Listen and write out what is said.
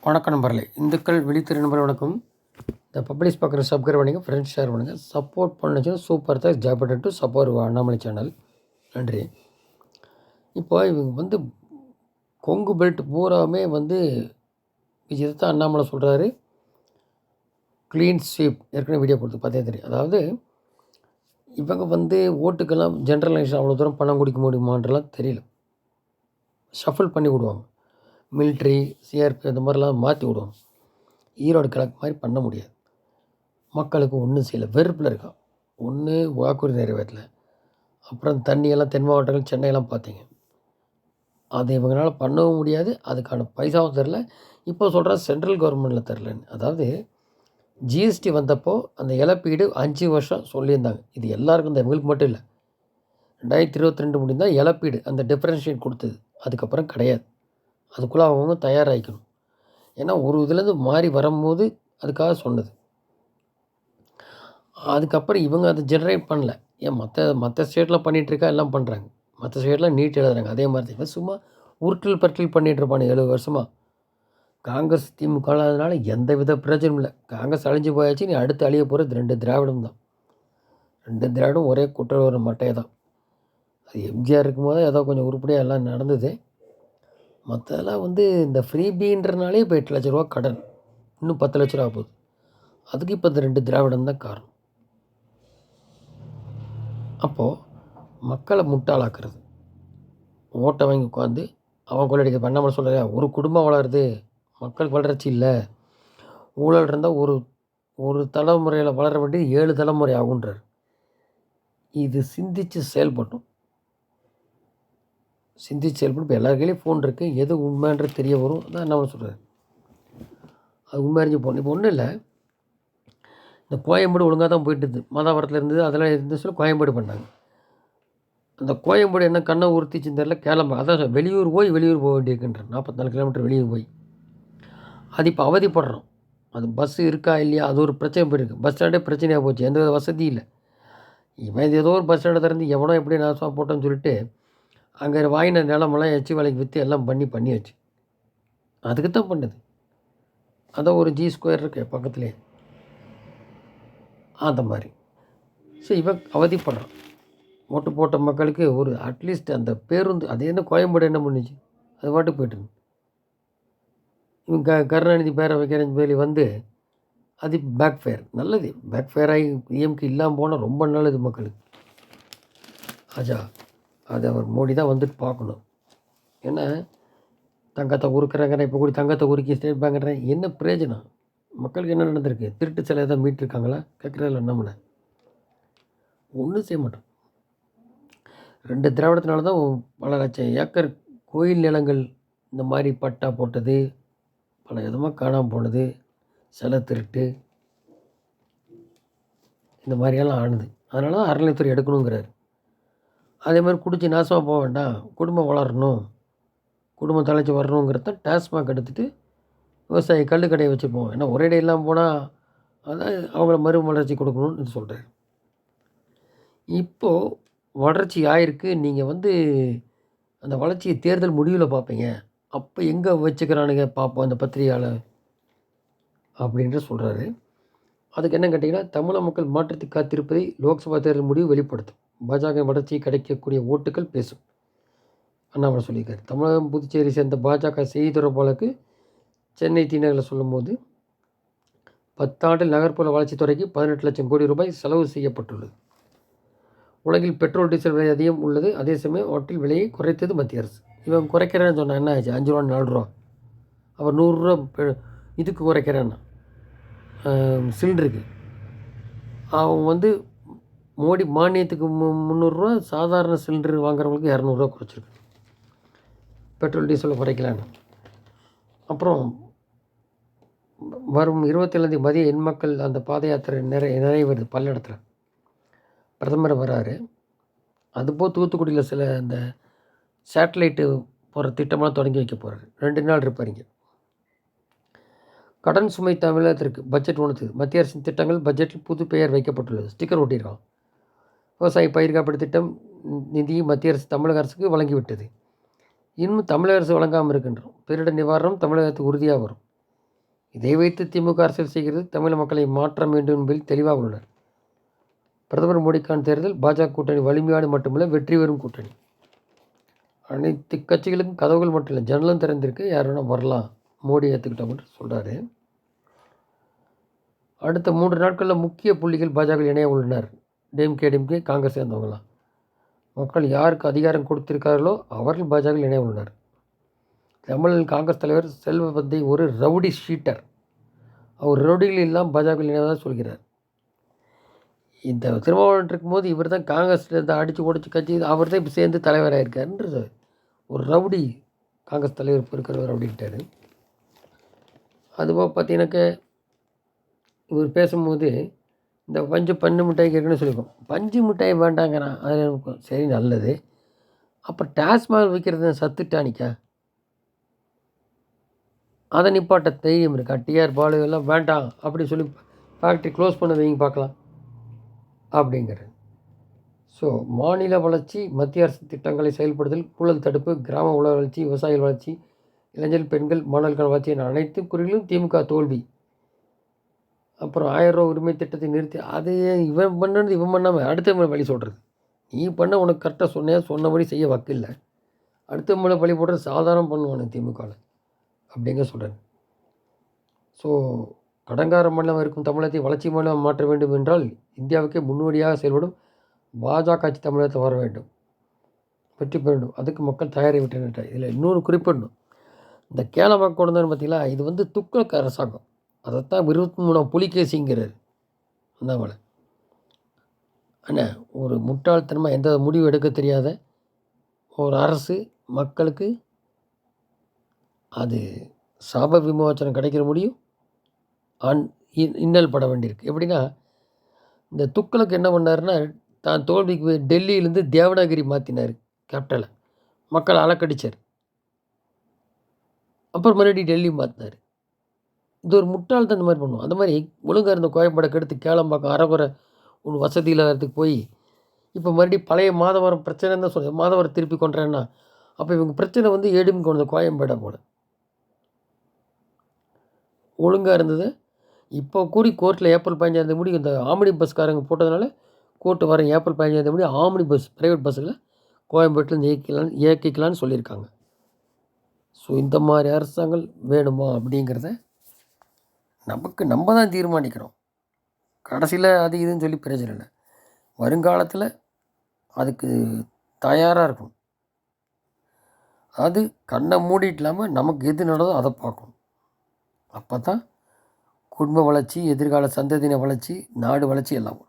வணக்கம் நண்பர்களே, இந்துக்கள் விழித்திரு நண்பர் வணக்கம். இந்த பப்ளிஷ் பார்க்குற சப்ஸ்கிரைப் பண்ணிங்க, ஃப்ரெண்ட்ஸ் ஷேர் பண்ணுங்கள். சப்போர்ட் பண்ணுச்சுன்னா சூப்பர் தான். Job to support Annamalai channel. நன்றி. இப்போ இவங்க கொங்கு பெல்ட் பூராமே இதை தான் அண்ணாமலை சொல்கிறாரு. க்ளீன் ஸ்வீப் ஏற்கனவே வீடியோ கொடுத்து பார்த்தே தெரியும். அதாவது இவங்க ஓட்டுக்கெல்லாம் ஜென்ரல் எலெக்ஷன் அவ்வளோ தூரம் பணம் குடிக்க முடியுமான்றலாம் தெரியல. ஷஃபிள் பண்ணி விடுவாங்க. மிலிட்ரி, சிஆர்பி அந்த மாதிரிலாம் மாற்றி விடுவாங்க. ஈரோடு கிழக்கு மாதிரி பண்ண முடியாது. மக்களுக்கு ஒன்றும் செய்யலை, வெறுப்பில் இருக்கான். ஒன்று வாக்குறுதி நிறைவேற்றலை. அப்புறம் தண்ணியெல்லாம் தென் மாவட்டங்கள் சென்னையெல்லாம் பார்த்தீங்க. அதை இவங்களால் பண்ணவும் முடியாது. அதுக்கான பைசாவும் தரல. இப்போ சொல்கிற சென்ட்ரல் கவர்மெண்ட்டில் தரலன்னு. அதாவது ஜிஎஸ்டி வந்தப்போ அந்த இழப்பீடு 5 வருஷம் சொல்லியிருந்தாங்க. இது எல்லாருக்கும் இந்த இவங்களுக்கு மட்டும் இல்லை. 2022 முடிந்தால் இழப்பீடு அந்த டிஃப்ரென்ஷியேட் கொடுத்தது. அதுக்கப்புறம் கிடையாது. அதுக்குள்ளே அவங்க தயாராகிக்கணும். ஏன்னா ஒரு இதுலேருந்து மாறி வரும்போது அதுக்காக சொன்னது. அதுக்கப்புறம் இவங்க அதை ஜென்ரேட் பண்ணல. ஏன் மற்ற ஸ்டேட்டில் பண்ணிகிட்ருக்கா, எல்லாம் பண்ணுறாங்க. மற்ற ஸ்டேட்டில் நீட் எழுதுறாங்க. அதே மாதிரி தான் சும்மா உருட்டல் பரட்டல் பண்ணிகிட்ருப்பானு 7 வருஷமாக. காங்கிரஸ் திமுக அதனால எந்த வித பிரச்சனையும் இல்லை. காங்கிரஸ் அழிஞ்சு போயாச்சு. நீ அடுத்து அழிய போகிறது 2 திராவிடம் தான். 2 திராவிடம் ஒரே குற்ற ஒரு மட்டையை தான். அது எம்ஜிஆர் இருக்கும்போது ஏதோ கொஞ்சம் உருப்படியாக எல்லாம் நடந்தது. மற்றதெல்லாம் இந்த ஃப்ரீபீன்றனாலே இப்போ 8 லட்ச ரூபா கடன், இன்னும் 10 லட்ச ரூபா போகுது. அதுக்கு இப்போ இந்த 2 திராவிடம் தான் காரணம். அப்போது மக்களை முட்டாளாக்குறது, ஓட்டை வாங்கி உட்காந்து அவன் கொள்ளடிக்க பண்ணாமல் சொல்கிற ஒரு குடும்பம் வளருது, மக்களுக்கு வளர்ச்சி இல்லை. ஊழல் இருந்தால் ஒரு தலைமுறையில் வளர வேண்டியது 7 தலைமுறை ஆகுன்றார். இது சிந்தித்து செயல்பட்டோம். இப்போ எல்லா கையிலையும் ஃபோன் இருக்குது. எது உண்மைன்றது தெரிய வரும். அதான் என்ன சொல்கிறார், அது உண்மை அறிஞ்சு போகணும். இப்போ ஒன்றும் இல்லை, இந்த கோயம்பேடு ஒழுங்காக தான் போயிட்டுது. மாதாவரத்தில் இருந்தது, அதெல்லாம் இருந்து சொல்லி கோயம்பேடு பண்ணாங்க. அந்த கோயம்பேடு என்ன கண்ணை உறுத்திச்சுன்னு தெரியல, அதான் வெளியூர் போக வேண்டியிருக்குன்ற 44 கிலோமீட்டர் வெளியூர் போய் அது இப்போ அவதிப்படுறோம். அது பஸ்ஸு இருக்கா இல்லையா, அது ஒரு பிரச்சனை போயிருக்கு. பஸ் ஸ்டாண்டே பிரச்சனையாக போச்சு. எந்த வித வசதி இல்லை. இவன் இது ஏதோ ஒரு பஸ் ஸ்டாண்டை திறந்து எவனோ எப்படி நாசமாக போட்டோன்னு சொல்லிட்டு அங்கே வாங்கின நிலமெல்லாம் எச்சு வேலைக்கு விற்று எல்லாம் பண்ணியாச்சு. அதுக்கு தான் பண்ணுது. அதான் ஒரு G ஸ்கொயர் இருக்கு பக்கத்துலேயே, அந்த மாதிரி. ஸோ இவன் அவதிப்படுறான். ஓட்டு போட்ட மக்களுக்கு ஒரு அட்லீஸ்ட் அந்த பேருந்து, அது என்ன கோயம்பேடு என்ன பண்ணிச்சு, அது பாட்டுக்கு போய்ட்டு இவங்க கருணாநிதி பேரை வைக்கிறேன்னு சொல்லி அது பேக் ஃபயர். நல்லது, பேக் ஃபயர் ஆகி EMK இல்லாமல் போனால் ரொம்ப நல்லது மக்களுக்கு. அது அவர் மோடி தான் வந்துட்டு பார்க்கணும். ஏன்னா தங்கத்தை உருக்குறாங்க. இப்போ கூட தங்கத்தை உருக்கி ஸ்டேட் பேங்க்றேன். என்ன பிரயோஜனம்? மக்களுக்கு என்ன நடந்திருக்கு? திருட்டு சிலை தான் மீட்டிருக்காங்களா? கேட்குறதில்ல. நம்மளை ஒன்றும் செய்ய மாட்டோம். 2 திராவிடத்தினால தான் பல லட்சம் ஏக்கர் கோயில் நிலங்கள் இந்த மாதிரி பட்டா போட்டது, பல விதமாக காணாமல் போனது, சிலை திருட்டு, இந்த மாதிரியெல்லாம் ஆனது. அதனால தான் அறநிலையத்துறை எடுக்கணுங்கிறாரு. அதே மாதிரி குடிச்சு நாசமாக போக வேண்டாம், குடும்பம் வளரணும், குடும்பம் தலைச்சி வரணுங்கிறத டாஸ்மாக் எடுத்துகிட்டு விவசாயி கல்லுக்கடையை வச்சுப்போம். ஏன்னா ஒரே இடம் இல்லாமல் போனால் அதான் அவங்கள மறுமலர்ச்சி கொடுக்கணும்னு சொல்கிறேன். இப்போது வளர்ச்சி ஆயிருக்கு. நீங்கள் அந்த வளர்ச்சியை தேர்தல் முடிவில் பார்ப்பீங்க. அப்போ எங்கே வச்சுக்கிறானுங்க பார்ப்போம் அந்த பத்திரிகையாளர் அப்படின்ற சொல்கிறாரு. அதுக்கு என்ன கேட்டிங்கன்னா, தமிழக மக்கள் மாற்றத்துக்கு காத்திருப்பதை லோக்சபா தேர்தல் முடிவு வெளிப்படுத்தும். பாஜக வளர்ச்சி கிடைக்கக்கூடிய ஓட்டுகள் பேசும். அண்ணாமலை சொல்லியிருக்காரு. தமிழகம் புதுச்சேரி சேர்ந்த பாஜக செய்தி தொடர்பாளருக்கு சென்னை தீநகரில் சொல்லும்போது, 10 ஆண்டில் நகர்ப்புற வளர்ச்சித்துறைக்கு 18 லட்சம் கோடி ரூபாய் செலவு செய்யப்பட்டுள்ளது. உலகில் பெட்ரோல் டீசல் விலை அதிகம் உள்ளது. அதே சமயம் அவற்றில் விலையை குறைத்தது மத்திய அரசு. இவன் குறைக்கிறேன்னு சொன்னால் என்ன ஆச்சு? 5 ரூபா 4 ரூபா. அவர் 100 ரூபா இதுக்கு குறைக்கிறேன்னா சிலிண்டருக்கு. அவன் மோடி மானியத்துக்கு 300 ரூபா, சாதாரண சிலிண்டர் வாங்குறவங்களுக்கு 200 ரூபா குறைச்சிருக்கு. பெட்ரோல் டீசலை குறைக்கலான்னு. அப்புறம் வரும் 27 மதிய எண் மக்கள் அந்த பாத யாத்திரை நிறைவேறுது பல்லடத்தில். பிரதமர் வராரு. அதுபோல் தூத்துக்குடியில் சில இந்த சேட்டலைட்டு போகிற திட்டமாக தொடங்கி வைக்க போகிறாரு. 2 நாள் இருப்பாருங்க. கடன் சுமை தமிழகத்திற்கு பட்ஜெட் உணர்த்துது. மத்திய அரசின் திட்டங்கள் பட்ஜெட்டில் புது பெயர் வைக்கப்பட்டுள்ளது. ஸ்டிக்கர் ஒட்டியிருக்கான். விவசாய பயிர் காப்பீடு திட்டம் நிதி மத்திய அரசு தமிழக அரசுக்கு வழங்கிவிட்டது. இன்னும் தமிழக அரசு வழங்காமல் இருக்கின்றோம். பேரிடர் நிவாரணம் தமிழகத்துக்கு உறுதியாக வரும். இதை வைத்து திமுக அரசியல் செய்கிறது. தமிழ் மக்களை மாற்ற வேண்டும் என்பதில் தெளிவாக உள்ளனர். பிரதமர் மோடிக்கான தேர்தல் பாஜக கூட்டணி வலிமையானது மட்டுமல்ல, வெற்றி பெறும் கூட்டணி. அனைத்து கட்சிகளுக்கும் கதவுகள் மட்டும் இல்லை, ஜன்னலும் திறந்திருக்கு, யார் வேணால் வரலாம், மோடி ஏற்றுக்கிட்டோம்னு சொல்கிறாரு. அடுத்த 3 நாட்களில் முக்கிய புள்ளிகள் பாஜக இணைய உள்ளனர். டிஎம்கே காங்கிரஸ் சேர்ந்தவங்களாம். மக்கள் யாருக்கு அதிகாரம் கொடுத்திருக்கார்களோ அவர்கள் பாஜக இணைய உள்ளனர். தமிழில் காங்கிரஸ் தலைவர் செல்வபந்தை ஒரு ரவுடி ஷீட்டர், அவர் ரவுடிகள் எல்லாம் பாஜக இணைவதாக சொல்கிறார். இந்த திருமாவளவன் இருக்கும்போது இவர் தான் காங்கிரஸில் அடித்து உடச்சி கட்சி, அவர் தான் இப்போ சேர்ந்து தலைவராக இருக்காருன்றது. ஒரு ரவுடி காங்கிரஸ் தலைவர் இப்போ இருக்கிறவர் அப்படின்ட்டார். அதுபோக பார்த்தீங்கன்னாக்க இவர் பேசும்போது இந்த பஞ்சு மிட்டாய்க்கு இருக்குன்னு சொல்லியிருக்கோம். பஞ்சு மிட்டாய் வேண்டாங்கிறான், அதில் இருக்கும். சரி, நல்லது. அப்போ டாஸ்மாக் விற்கிறது சத்து டானிக்கா, அதை நிப்பாட்ட தைரியம் இருக்கா? டிஆர் பாலு எல்லாம் வேண்டாம் அப்படி சொல்லி ஃபேக்ட்ரி க்ளோஸ் பண்ண வைங்க பார்க்கலாம் அப்படிங்கிறது. ஸோ மாநில வளர்ச்சி, மத்திய அரசு திட்டங்களை செயல்படுதல், ஊழல் தடுப்பு, கிராம உலக வளர்ச்சி, விவசாய வளர்ச்சி, இளைஞர் பெண்கள் மாணவர்கள் வளர்ச்சி என அனைத்து குறிகளும் திமுக தோல்வி. அப்புறம் 1000 ரூபா உரிமை திட்டத்தை நிறுத்தி, அதை இவன் பண்ணது இவன் பண்ணாமல் அடுத்த வழி சொல்கிறது. நீ பண்ண உனக்கு கரெக்டாக சொன்னபடி செய்ய வக்கில்ல, அடுத்த முறை பழி போடுறது சாதாரண பண்ணுவானு திமுகவில் அப்படிங்க சொல்கிறேன். ஸோ கடங்கார மாநிலம் இருக்கும் தமிழகத்தை வளர்ச்சி மாநிலம் மாற்ற வேண்டும் என்றால் இந்தியாவுக்கே முன்னோடியாக செயல்படும் பாஜக ஆட்சி தமிழகத்தில் வர வேண்டும், வெற்றி பெற வேண்டும். அதுக்கு மக்கள் தயாரி விட்டு. இதில் இன்னொரு குறிப்பிடணும், இந்த கேளமாக கொண்டு வந்தோன்னு பார்த்தீங்களா, இது வந்து துக்ளக் அரசாங்கம். அதைத்தான் 23ஆம் புலிகேசிங்கிறார் அண்ணாமலை. ஆனால் ஒரு முட்டாள்தனமாக எந்த முடிவு எடுக்க தெரியாத ஒரு அரசு மக்களுக்கு அது சாப விமோச்சனம் கிடைக்கிற முடியும் இன்னல் பட வேண்டியிருக்கு. எப்படின்னா, இந்த துக்ளக் என்ன பண்ணாருன்னா, தான் தோல்விக்கு போய் டெல்லியிலேருந்து தேவனாகிரி மாற்றினார் கேபிட்டலை, மக்கள் அலக்கடிச்சார். அப்புறம் மறுபடியும் டெல்லி மாற்றினார். இது ஒரு முட்டாள்தான் இந்த மாதிரி பண்ணுவோம். அந்த மாதிரி ஒழுங்காக இருந்த கோயம்பேடை கெடுத்து கேளம்பாக்கம் அரைகுறை ஒன்று வசதி இல்லாததுக்கு போய் இப்போ மறுபடியும் பழைய மாதவரம் பிரச்சனைன்னு தான் சொல்லுது. மாதவரம் திருப்பி கொண்டுறேன்னா அப்போ இவங்க பிரச்சனை வந்து ஏடிஎம் கொண்டு கோயம்பேடை போல ஒழுங்காக இருந்தது. இப்போ கூடி கோர்ட்டில் ஏப்ரல் 15 முடி இந்த ஆம்னி பஸ்காரங்க போட்டதுனால கோர்ட்டு வர ஏப்ரல் 15 முடி ஆம்னி பஸ் ப்ரைவேட் பஸ்ஸில் கோயம்பேட்டில் இயக்கிக்கலான்னு சொல்லியிருக்காங்க. ஸோ இந்த மாதிரி அரசாங்கம் வேணுமா அப்படிங்கிறத நம்ம தான் தீர்மானிக்கிறோம். கடைசியில் அது இதுன்னு சொல்லி பிரச்சனை இல்லை. வருங்காலத்தில் அதுக்கு தயாராக இருக்கும். அது கண்ணை மூடிட்டு இல்லாமல் நமக்கு எது நடந்தோ அதை பார்க்கணும். அப்போ தான் குடும்ப வளர்ச்சி, எதிர்கால சந்ததியின வளர்ச்சி, நாடு வளர்ச்சி எல்லாம் வரும்.